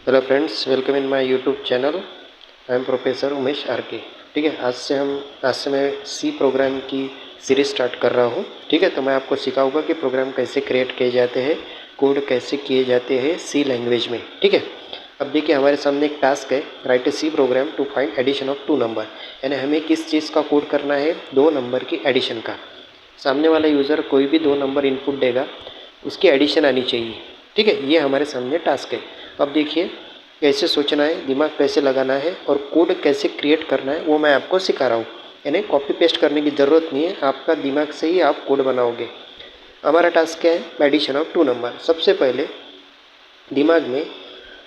Hello friends, welcome in my YouTube channel. I am professor Umesh R K. ठीक है, आज से मैं सी प्रोग्राम की सीरीज स्टार्ट कर रहा हूँ। ठीक है, तो मैं आपको सिखाऊंगा कि प्रोग्राम कैसे क्रिएट किए जाते हैं, कोड कैसे किए जाते हैं सी लैंग्वेज में। ठीक है, अब देखिए हमारे सामने एक टास्क है, write a C program to find addition of 2 number. यानी हमें किस चीज़ का कोड करना है, 2 नंबर की एडिशन का। सामने वाला यूज़र कोई भी 2 नंबर इनपुट देगा, उसकी एडिशन आनी चाहिए। ठीक है, ये हमारे सामने टास्क है। अब देखिए कैसे सोचना है, दिमाग कैसे लगाना है और कोड कैसे क्रिएट करना है, वो मैं आपको सिखा रहा हूँ। यानी कॉपी पेस्ट करने की ज़रूरत नहीं है, आपका दिमाग से ही आप कोड बनाओगे। हमारा टास्क क्या है, एडिशन ऑफ 2 नंबर। सबसे पहले दिमाग में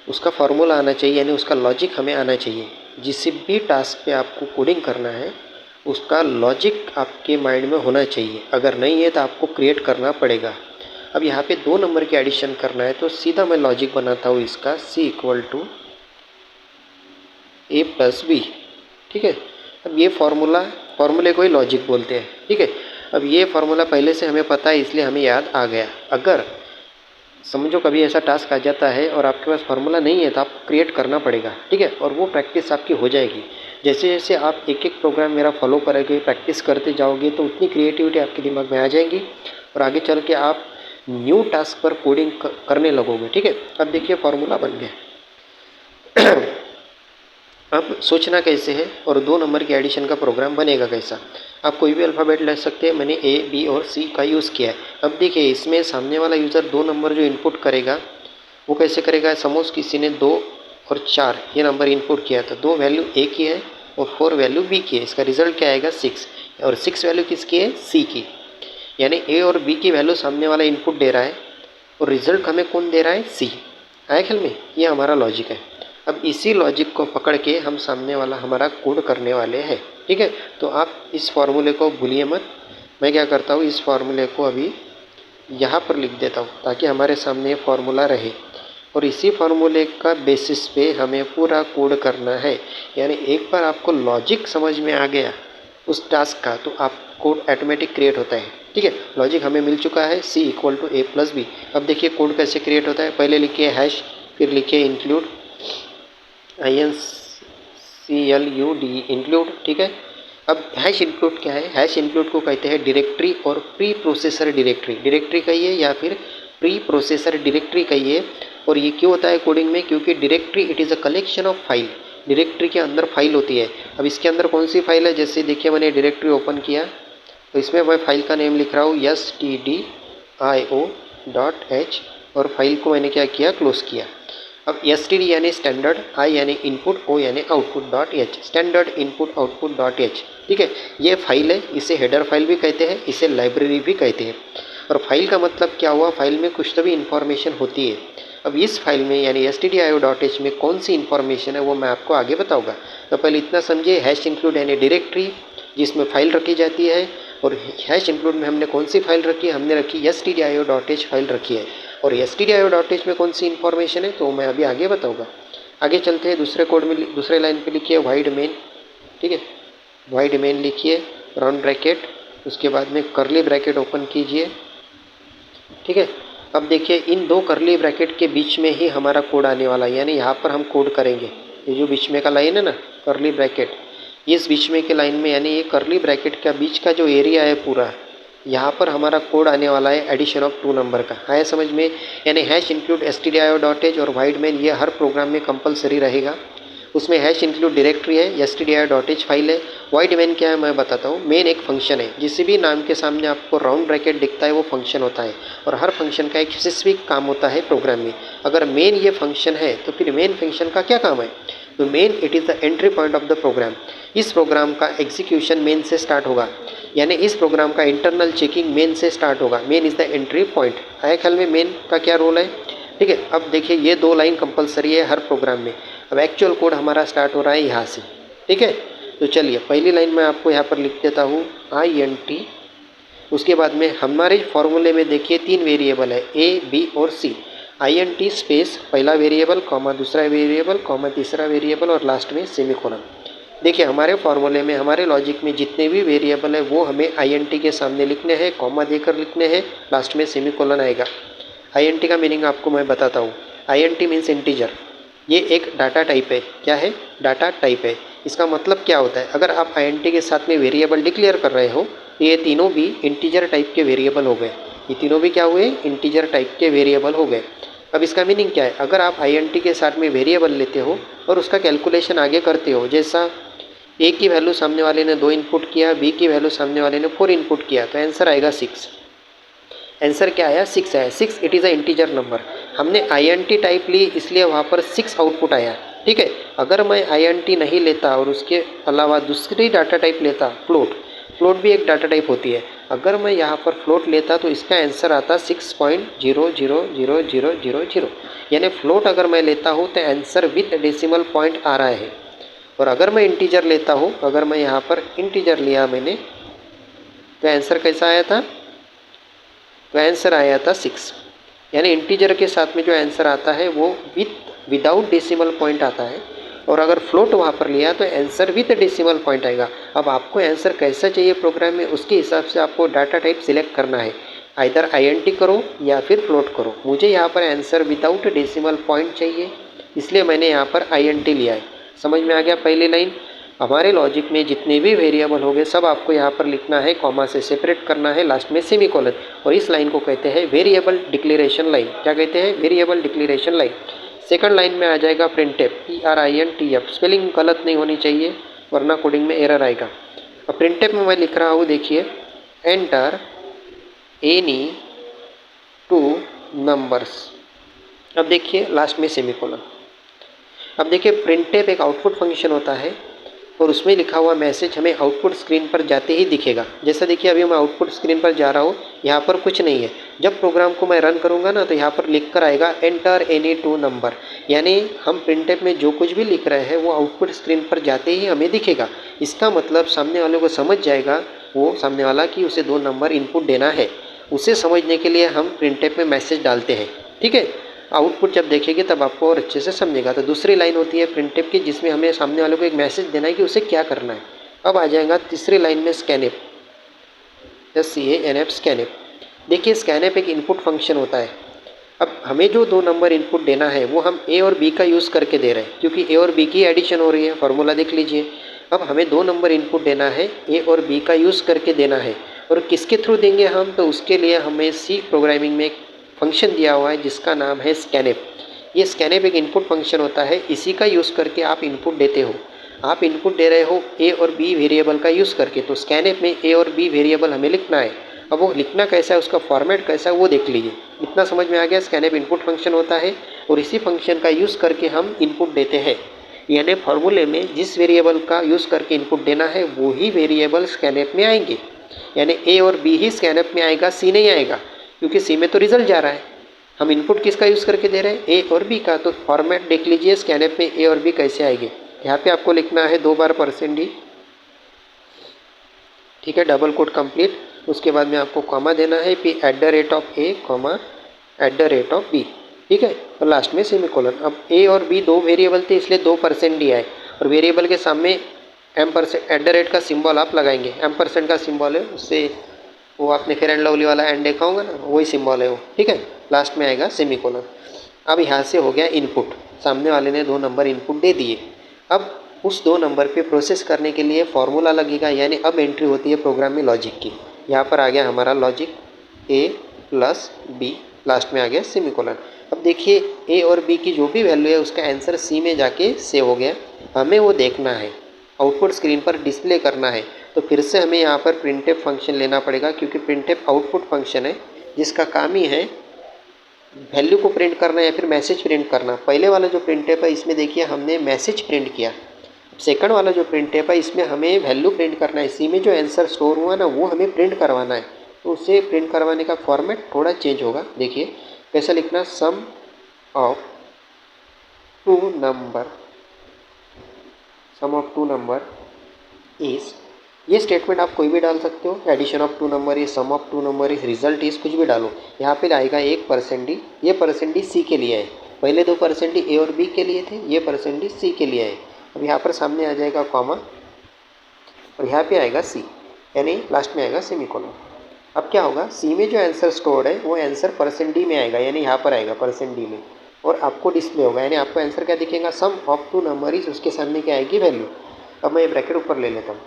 उसका फार्मूला आना चाहिए, यानी उसका लॉजिक हमें आना चाहिए। जिस भी टास्क पे आपको कोडिंग करना है उसका लॉजिक आपके माइंड में होना चाहिए। अगर नहीं है तो आपको क्रिएट करना पड़ेगा। अब यहाँ पे 2 नंबर की एडिशन करना है तो सीधा मैं लॉजिक बनाता हूँ इसका, C equal to A plus B. ठीक है, अब ये फार्मूले को ही लॉजिक बोलते हैं। ठीक है, अब ये फार्मूला पहले से हमें पता है इसलिए हमें याद आ गया। अगर समझो कभी ऐसा टास्क आ जाता है और आपके पास फार्मूला नहीं है तो आपको क्रिएट करना पड़ेगा। ठीक है, और वो प्रैक्टिस आपकी हो जाएगी। जैसे जैसे आप एक एक प्रोग्राम मेरा फॉलो करोगे, प्रैक्टिस करते जाओगे तो उतनी क्रिएटिविटी आपके दिमाग में आ जाएगी और आगे चल के आप न्यू टास्क पर कोडिंग करने लगोगे। ठीक है, अब देखिए फार्मूला बन गया। अब सोचना कैसे है और 2 नंबर के एडिशन का प्रोग्राम बनेगा कैसा। आप कोई भी अल्फ़ाबेट ले सकते हैं, मैंने ए बी और सी का यूज़ किया है। अब देखिए इसमें सामने वाला यूज़र 2 नंबर जो इनपुट करेगा वो कैसे करेगा। सपोज किसी ने 2 और 4 ये नंबर इनपुट किया तो 2 वैल्यू ए की है और 4 वैल्यू बी की है। इसका रिजल्ट क्या आएगा, 6। और 6 वैल्यू किसकी है, सी की। यानी ए और बी की वैल्यू सामने वाला इनपुट दे रहा है और रिजल्ट हमें कौन दे रहा है, सी। आया ख्याल में, ये हमारा लॉजिक है। अब इसी लॉजिक को पकड़ के हम सामने वाला हमारा कोड करने वाले हैं। ठीक है, तो आप इस फार्मूले को भूलिए मत। मैं क्या करता हूँ, इस फार्मूले को अभी यहाँ पर लिख देता हूँ ताकि हमारे सामने फार्मूला रहे और इसी फार्मूले का बेसिस पे हमें पूरा कोड करना है। यानी एक बार आपको लॉजिक समझ में आ गया उस टास्क का तो आप कोड ऑटोमेटिक क्रिएट होता है। ठीक है, लॉजिक हमें मिल चुका है, C equal to A plus B. अब देखिए कोड कैसे क्रिएट होता है। पहले लिखिए हैश, फिर लिखिए इंक्लूड, INCLUD इंक्लूड। ठीक है, अब हैश इंक्लूड क्या है, हैश इंक्लूड को कहते हैं डायरेक्टरी और प्री प्रोसेसर डायरेक्टरी। डायरेक्टरी कहिए या फिर प्री प्रोसेसर डायरेक्टरी कहिए। और ये क्यों होता है कोडिंग में, क्योंकि directory it is a collection of file. Directory के अंदर फाइल होती है। अब इसके अंदर कौन सी फाइल है, जैसे देखिए मैंने डायरेक्टरी ओपन किया तो इसमें मैं फाइल का नेम लिख रहा हूँ stdio.h और फाइल को मैंने क्या किया, क्लोज किया। अब std यानी स्टैंडर्ड, आई यानी इनपुट, ओ यानी output dot H, standard input output dot H. ठीक है, ये फाइल है, इसे हेडर फाइल भी कहते हैं, इसे लाइब्रेरी भी कहते हैं। और फाइल का मतलब क्या हुआ, फाइल में कुछ तो भी इंफॉर्मेशन होती है। अब इस फाइल में यानी stdio.h में कौन सी इंफॉर्मेशन है वो मैं आपको आगे बताऊंगा। तो पहले इतना समझिए, हैश इंक्लूड यानी डायरेक्टरी जिसमें फाइल रखी जाती है। और हैश इंक्लूड में हमने कौन सी फाइल रखी है, हमने रखी stdio.h फाइल रखी है। और stdio.h में कौन सी इंफॉर्मेशन है तो मैं अभी आगे बताऊंगा। आगे चलते हैं दूसरे कोड में, दूसरे लाइन पे लिखिए वाइड मेन। ठीक है, वाइड मेन लिखिए, राउंड ब्रैकेट, उसके बाद में करली ब्रैकेट ओपन कीजिए। ठीक है, अब देखिए इन 2 करली ब्रैकेट के बीच में ही हमारा कोड आने वाला है। यानी यहाँ पर हम कोड करेंगे, ये जो बीच में का लाइन है ना करली ब्रैकेट, इस बीच में के लाइन में यानी ये करली ब्रैकेट का बीच का जो एरिया है पूरा, यहाँ पर हमारा कोड आने वाला है एडिशन ऑफ 2 नंबर का। आया समझ में। यानी हैश इंक्लूड stdio.h और वाइड मेन ये हर प्रोग्राम में कंपलसरी रहेगा। उसमें हैश इंक्लूड डायरेक्टरी है, stdio.h फाइल है। वाइड मेन क्या है मैं बताता हूँ। मेन एक फंक्शन है, जिस भी नाम के सामने आपको राउंड ब्रैकेट दिखता है वो फंक्शन होता है और हर फंक्शन का एक स्पेसिफिक काम होता है प्रोग्राम में। अगर मेन ये फंक्शन है तो फिर मेन फंक्शन का क्या काम है, तो main it is the entry point of the program. इस प्रोग्राम का एग्जीक्यूशन मेन से स्टार्ट होगा, यानी इस प्रोग्राम का इंटरनल चेकिंग मेन से स्टार्ट होगा। Main is the entry point. आया ख्याल में मेन का क्या रोल है। ठीक है, अब देखिए ये 2 लाइन कंपलसरी है हर प्रोग्राम में। अब एक्चुअल कोड हमारा स्टार्ट हो रहा है यहाँ से। ठीक है, तो चलिए पहली लाइन में आपको यहाँ पर लिख देता हूँ INT। उसके बाद में हमारे फॉर्मूले में देखिए 3 वेरिएबल है, A B और C। INT स्पेस पहला वेरिएबल, कॉमा दूसरा वेरिएबल, कॉमा तीसरा वेरिएबल और लास्ट में सेमीकोलन। देखिए हमारे फॉर्मूले में, हमारे लॉजिक में जितने भी वेरिएबल है वो हमें INT के सामने लिखने हैं, कॉमा देकर लिखने हैं, लास्ट में सेमीकोलन आएगा। INT का मीनिंग आपको मैं बताता हूँ। INT means integer. ये एक डाटा टाइप है। क्या है? डाटा टाइप है। इसका मतलब क्या होता है? अगर आप आईएनटी के साथ में वेरिएबल डिक्लेयर कर रहे हो तो ये तीनों भी इंटीजर टाइप के वेरिएबल हो गए। ये तीनों भी क्या हुए? इंटीजर टाइप के वेरिएबल हो गए। अब इसका मीनिंग क्या है? अगर आप आईएनटी के साथ में वेरिएबल लेते हो और उसका कैलकुलेशन आगे करते हो, जैसा ए की वैल्यू सामने वाले ने 2 इनपुट किया, बी की वैल्यू सामने वाले ने 4 इनपुट किया, तो आंसर आएगा 6। आंसर क्या आया? 6 आया। 6 it is a integer number. हमने आईएनटी टाइप ली इसलिए वहाँ पर 6 आउटपुट आया। ठीक है। अगर मैं आईएनटी नहीं लेता और उसके अलावा दूसरी डाटा टाइप लेता, फ्लोट, फ्लोट भी एक डाटा टाइप होती है, अगर मैं यहाँ पर फ्लोट लेता तो इसका आंसर आता 6.000000, यानी फ्लोट अगर मैं लेता हूँ तो आंसर विथ डेसिमल पॉइंट आ रहा है। और अगर मैं इंटीजर लेता हूँ, अगर मैं यहाँ पर इंटीजर लिया मैंने, तो आंसर कैसा आया था? तो आंसर आया था 6। यानी इंटीजर के साथ में जो आंसर आता है वो विदाउट डेसिमल पॉइंट आता है, और अगर फ्लोट वहाँ पर लिया तो आंसर विथ डेसिमल पॉइंट आएगा। अब आपको आंसर कैसा चाहिए प्रोग्राम में, उसके हिसाब से आपको डाटा टाइप सिलेक्ट करना है। आइदर आईएनटी करो या फिर फ्लोट करो। मुझे यहाँ पर आंसर विदाउट डेसिमल पॉइंट चाहिए, इसलिए मैंने यहाँ पर आईएनटी लिया है। समझ में आ गया पहली लाइन? हमारे लॉजिक में जितने भी वेरिएबल हो गए सब आपको यहाँ पर लिखना है, कॉमा से सेपरेट करना है, लास्ट में सेमीकोलन। और इस लाइन को कहते हैं वेरिएबल डिक्लेरेशन लाइन। क्या कहते हैं? Variable declaration line. Second line में आ जाएगा प्रिंटफ, PRINTF। स्पेलिंग गलत नहीं होनी चाहिए वरना कोडिंग में एरर आएगा। अब प्रिंटफ में मैं लिख रहा हूँ, देखिए, एंटर एनी 2 नंबर्स। अब देखिए लास्ट में सेमीकोलन। अब देखिए प्रिंटफ एक आउटपुट फंक्शन होता है और उसमें लिखा हुआ मैसेज हमें आउटपुट स्क्रीन पर जाते ही दिखेगा। जैसा देखिए अभी मैं आउटपुट स्क्रीन पर जा रहा हूँ, यहाँ पर कुछ नहीं है। जब प्रोग्राम को मैं रन करूँगा ना तो यहाँ पर लिख कर आएगा एंटर एनी 2 नंबर, यानी हम प्रिंटफ में जो कुछ भी लिख रहे हैं वो आउटपुट स्क्रीन पर जाते ही हमें दिखेगा। इसका मतलब सामने वाले को समझ जाएगा वो सामने वाला कि उसे 2 नंबर इनपुट देना है। उसे समझने के लिए हम प्रिंटफ में मैसेज डालते हैं। ठीक है। आउटपुट जब देखेंगे तब आपको और अच्छे से समझेगा। तो दूसरी लाइन होती है प्रिंटफ की, जिसमें हमें सामने वाले को एक मैसेज देना है कि उसे क्या करना है। अब आ जाएगा तीसरी लाइन में स्कैनफ, SCANF, स्कैनफ। देखिए स्कैनफ एक इनपुट फंक्शन होता है। अब हमें जो 2 नंबर इनपुट देना है वो हम ए और बी का यूज़ करके दे रहे हैं, क्योंकि ए और बी की एडिशन हो रही है। फार्मूला देख लीजिए। अब हमें 2 नंबर इनपुट देना है, ए और बी का यूज़ करके देना है। और किसके थ्रू देंगे हम? तो उसके लिए हमें सी प्रोग्रामिंग में एक फंक्शन दिया हुआ है जिसका नाम है स्कैनफ। ये स्कैनफ एक इनपुट फंक्शन होता है, इसी का यूज़ करके आप इनपुट देते हो। आप इनपुट दे रहे हो ए और बी वेरिएबल का यूज़ करके, तो स्कैनफ में ए और बी वेरिएबल हमें लिखना है। अब वो लिखना कैसा है, उसका फॉर्मेट कैसा है वो देख लीजिए। इतना समझ में आ गया? स्कैनफ इनपुट फंक्शन होता है और इसी फंक्शन का यूज़ करके हम इनपुट देते हैं। यानी फॉर्मूले में जिस वेरिएबल का यूज़ करके इनपुट देना है वो ही वेरिएबल स्कैनफ में आएंगे। यानी ए और बी ही स्कैनफ में आएगा, सी नहीं आएगा, क्योंकि सी में तो रिजल्ट जा रहा है। हम इनपुट किसका यूज़ करके दे रहे हैं? ए और बी का। तो फॉर्मेट देख लीजिए स्कैनफ में ए और बी कैसे आएंगे। यहाँ पे आपको लिखना है 2 बार %d। ठीक है, डबल कोट कंप्लीट। उसके बाद में आपको कॉमा देना है, फिर @A, @B। ठीक है, और लास्ट में सेमीकोलन। अब ए और बी 2 वेरिएबल थे इसलिए 2 %d आए, और वेरिएबल के सामने @ का सिंबल आप लगाएंगे। % का सिंबल है, उससे वो आपने फेयर एंड लवली वाला एंड देखा होगा ना, वही सिंबल है वो। ठीक है, लास्ट में आएगा सेमीकोलन। अब यहाँ से हो गया इनपुट, सामने वाले ने 2 नंबर इनपुट दे दिए। अब उस 2 नंबर पे प्रोसेस करने के लिए फॉर्मूला लगेगा, यानी अब एंट्री होती है प्रोग्राम में लॉजिक की। यहाँ पर आ गया हमारा लॉजिक A + B, लास्ट में आ गया सेमीकोलन। अब देखिए ए और बी की जो भी वैल्यू है उसका आंसर सी में जाके सेव हो गया। हमें वो देखना है, आउटपुट स्क्रीन पर डिस्प्ले करना है। तो फिर से हमें यहाँ पर प्रिंटफ फंक्शन लेना पड़ेगा, क्योंकि प्रिंटफ आउटपुट फंक्शन है जिसका काम ही है वैल्यू को प्रिंट करना या फिर मैसेज प्रिंट करना। पहले वाला जो प्रिंटफ है इसमें देखिए हमने मैसेज प्रिंट किया। सेकंड वाला जो प्रिंटफ है इसमें हमें वैल्यू प्रिंट करना है। सी में जो आंसर स्टोर हुआ ना वो हमें प्रिंट करवाना है। तो उसे प्रिंट करवाने का फॉर्मेट थोड़ा चेंज होगा। देखिए कैसा लिखना, सम ऑफ 2 नंबर इज, ये स्टेटमेंट आप कोई भी डाल सकते हो। Addition of 2 number is, sum of 2 number is, result is, कुछ भी डालो। यहाँ पे आएगा 1 %d। ये %d सी के लिए है। पहले 2 %d ए और बी के लिए थे, ये %d सी के लिए है। अब यहाँ पर सामने आ जाएगा कॉमा और यहाँ पे आएगा सी, यानी लास्ट में आएगा सेमीकोलन। अब क्या होगा, सी में जो आंसर स्टोर्ड है वो आंसर %d में आएगा, यानी यहाँ पर आएगा %d में। और आपको डिस्प्ले होगा, यानी आपको आंसर क्या दिखेगा, सम ऑफ टू नंबर इज, उसके सामने क्या आएगी, वैल्यू। अब मैं ये ब्रैकेट ऊपर ले लेता हूँ,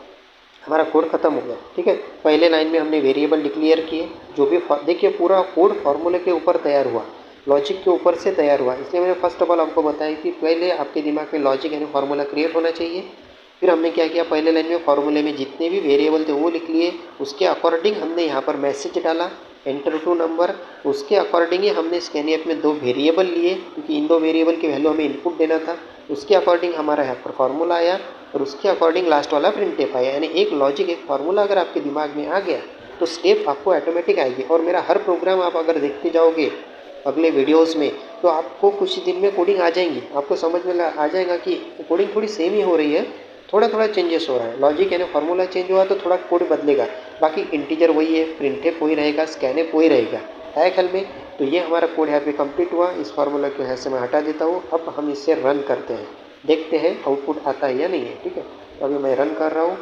हमारा कोड खत्म हो गया। ठीक है, पहले लाइन में हमने वेरिएबल डिक्लेयर किए, जो भी देखिए पूरा कोड फार्मूले के ऊपर तैयार हुआ, लॉजिक के ऊपर से तैयार हुआ। इसलिए मैंने फर्स्ट ऑफ ऑल आपको बताया कि पहले आपके दिमाग में लॉजिक यानी फार्मूला क्रिएट होना चाहिए। फिर हमने क्या किया, पहले लाइन में फार्मूले में जितने भी वेरिएबल थे वो लिख लिए, उसके अकॉर्डिंग हमने यहाँ पर मैसेज डाला, एंटर टू नंबर। उसके अकॉर्डिंग ही हमने स्कैनएप में 2 वेरिएबल लिए, क्योंकि इन 2 वेरिएबल की वैल्यू हमें इनपुट देना था। उसके अकॉर्डिंग हमारा यहाँ पर फार्मूला आया और उसके अकॉर्डिंग लास्ट वाला प्रिंटफ आया। यानी एक लॉजिक, एक फार्मूला अगर आपके दिमाग में आ गया तो स्टेप आपको ऑटोमेटिक आएगी। और मेरा हर प्रोग्राम आप अगर देखते जाओगे अगले वीडियोस में, तो आपको कुछ दिन में कोडिंग आ जाएंगी, आपको समझ में आ जाएगा कि कोडिंग थोड़ी सेम ही हो रही है, थोड़ा थोड़ा चेंजेस हो रहा है। लॉजिक यानी फार्मूला चेंज हुआ तो थोड़ा कोड बदलेगा, बाकी इंटीजर वही है, प्रिंटफ वही रहेगा, स्कैनएप वही रहेगा। है ख्याल में? तो ये हमारा कोड यहाँ पे कंप्लीट हुआ। इस फार्मूला को यहाँ से मैं हटा देता हूँ। अब हम इसे रन करते हैं, देखते हैं आउटपुट आता है या नहीं है। ठीक है, तो अभी मैं रन कर रहा हूँ।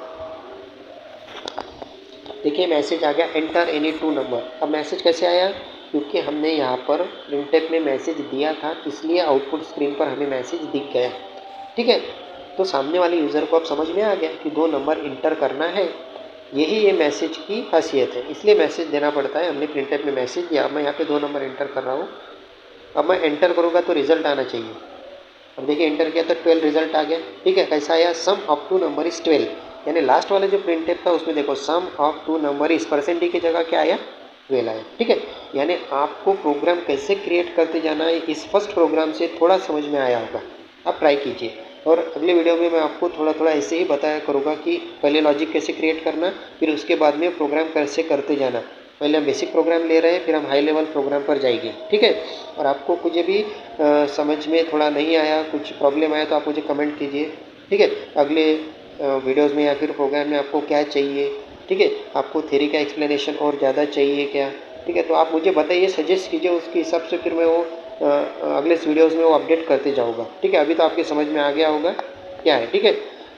देखिए मैसेज आ गया, एंटर एनी 2 नंबर। अब मैसेज कैसे आया, क्योंकि हमने यहाँ पर प्रिंटफ में मैसेज दिया था, इसलिए आउटपुट स्क्रीन पर हमें मैसेज दिख गया। ठीक है, तो सामने वाले यूज़र को अब समझ में आ गया कि 2 नंबर इंटर करना है। यही ये मैसेज की खासियत है, इसलिए मैसेज देना पड़ता है। हमने प्रिंटफ में मैसेज दिया, मैं यहाँ पे 2 नंबर इंटर कर रहा हूँ। अब मैं एंटर करूँगा तो रिजल्ट आना चाहिए। अब देखिए एंटर किया तो 12 रिजल्ट आ गया। ठीक है, कैसा आया, सम ऑफ 2 नंबर इज 12। यानी लास्ट वाला जो प्रिंटफ था उसमें देखो सम ऑफ 2 नंबर इज परसेंटेज की जगह क्या आया, 12 आया। ठीक है, यानी आपको प्रोग्राम कैसे क्रिएट करते जाना है इस फर्स्ट प्रोग्राम से थोड़ा समझ में आया होगा। आप ट्राई कीजिए, और अगले वीडियो में मैं आपको थोड़ा थोड़ा ऐसे ही बताया करूँगा कि पहले लॉजिक कैसे क्रिएट करना, फिर उसके बाद में प्रोग्राम कैसे करते जाना। पहले हम बेसिक प्रोग्राम ले रहे हैं, फिर हम हाई लेवल प्रोग्राम पर जाएंगे। ठीक है, और आपको कुछ भी समझ में थोड़ा नहीं आया, कुछ प्रॉब्लम आया तो आप मुझे कमेंट कीजिए। ठीक है, अगले वीडियोज़ में या फिर प्रोग्राम में आपको क्या चाहिए। ठीक है, आपको थ्योरी का एक्सप्लेनेशन और ज़्यादा चाहिए क्या। ठीक है, तो आप मुझे बताइए, सजेस्ट कीजिए, उसके हिसाब से फिर मैं वो अगले वीडियोज़ में वो अपडेट करते जाऊँगा। ठीक है, अभी तो आपके समझ में आ गया होगा क्या है। ठीक है,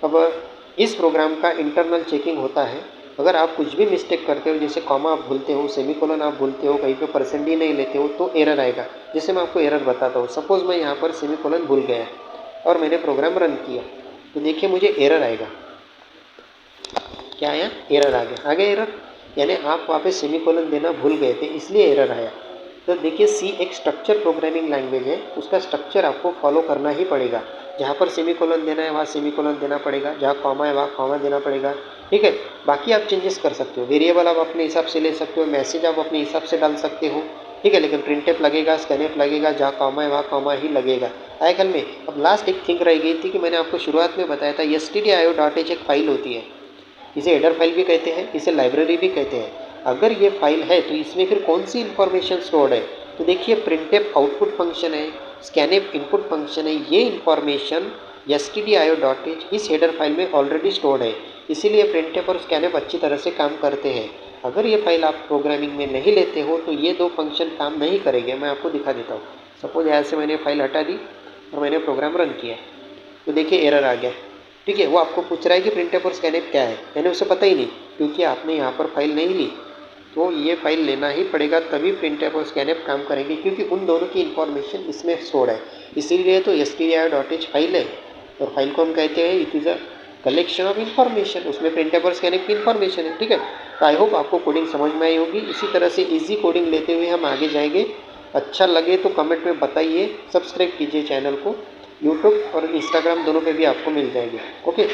अब इस प्रोग्राम का इंटरनल चेकिंग होता है। अगर आप कुछ भी मिस्टेक करते हो, जैसे कॉमा आप भूलते हो, सेमीकोलन आप भूलते हो, कहीं पे परसेंट ही नहीं लेते हो, तो एरर आएगा। जैसे मैं आपको एरर बताता हूँ, सपोज़ मैं यहाँ पर सेमीकोलन भूल गया और मैंने प्रोग्राम रन किया, तो देखिए मुझे एरर आएगा। क्या आया, एरर आ गया। आ गया एरर, यानी आप वहाँ पे सेमीकोलन देना भूल गए थे, इसलिए एरर आया। तो देखिए सी एक स्ट्रक्चर प्रोग्रामिंग लैंग्वेज है, उसका स्ट्रक्चर आपको फॉलो करना ही पड़ेगा। जहाँ पर सेमीकोलन देना है वहाँ सेमीकोलन देना पड़ेगा, जहाँ कॉमा है वहाँ कॉमा देना पड़ेगा। ठीक है, बाकी आप चेंजेस कर सकते हो, वेरिएबल आप अपने हिसाब से ले सकते हो, मैसेज आप अपने हिसाब से डाल सकते हो। ठीक है, लेकिन प्रिंटफ लगेगा, स्कैनएफ लगेगा, जहाँ कॉमा है वहाँ कॉमा ही लगेगा। आए ख्याल में? अब लास्ट एक थिंग रह गई थी कि मैंने आपको शुरुआत में बताया था, stdio.h एक फाइल होती है, इसे हेडर फाइल भी कहते हैं, इसे लाइब्रेरी भी कहते हैं। अगर ये फाइल है तो इसमें फिर कौन सी इन्फॉर्मेशन स्टोर्ड है, तो देखिए प्रिंटफ आउटपुट फंक्शन है, स्कैनएफ इनपुट फंक्शन है, ये इन्फॉर्मेशन stdio.h इस हेडर फाइल में ऑलरेडी स्टोर्ड है। इसीलिए प्रिंटफ और स्कैनएफ अच्छी तरह से काम करते हैं। अगर ये फाइल आप प्रोग्रामिंग में नहीं लेते हो तो ये 2 फंक्शन काम नहीं करेंगे। मैं आपको दिखा देता हूँ। सपोज यहाँ से मैंने फाइल हटा दी और मैंने प्रोग्राम रन किया, तो देखिए एरर आ गया। ठीक है, वो आपको पूछ रहा है कि प्रिंटफ और स्कैनएफ क्या है, यानी उसे पता ही नहीं, क्योंकि आपने यहाँ पर फाइल नहीं ली। तो ये फाइल लेना ही पड़ेगा, तभी प्रिंटफ और स्कैनएफ काम करेंगे, क्योंकि उन दोनों की इन्फॉर्मेशन इसमें स्टोर्ड है। इसीलिए तो stdio.h फाइल है, और फाइल को हम कहते हैं it is a collection of information, उसमें प्रिंटफ और स्कैनएफ की इन्फॉर्मेशन है। ठीक है, तो आई होप आपको कोडिंग समझ में आई होगी। इसी तरह से ईजी कोडिंग लेते हुए हम आगे जाएंगे। अच्छा लगे तो कमेंट में बताइए, सब्सक्राइब कीजिए चैनल को, यूट्यूब और इंस्टाग्राम दोनों पे भी आपको मिल जाएंगे। ओके।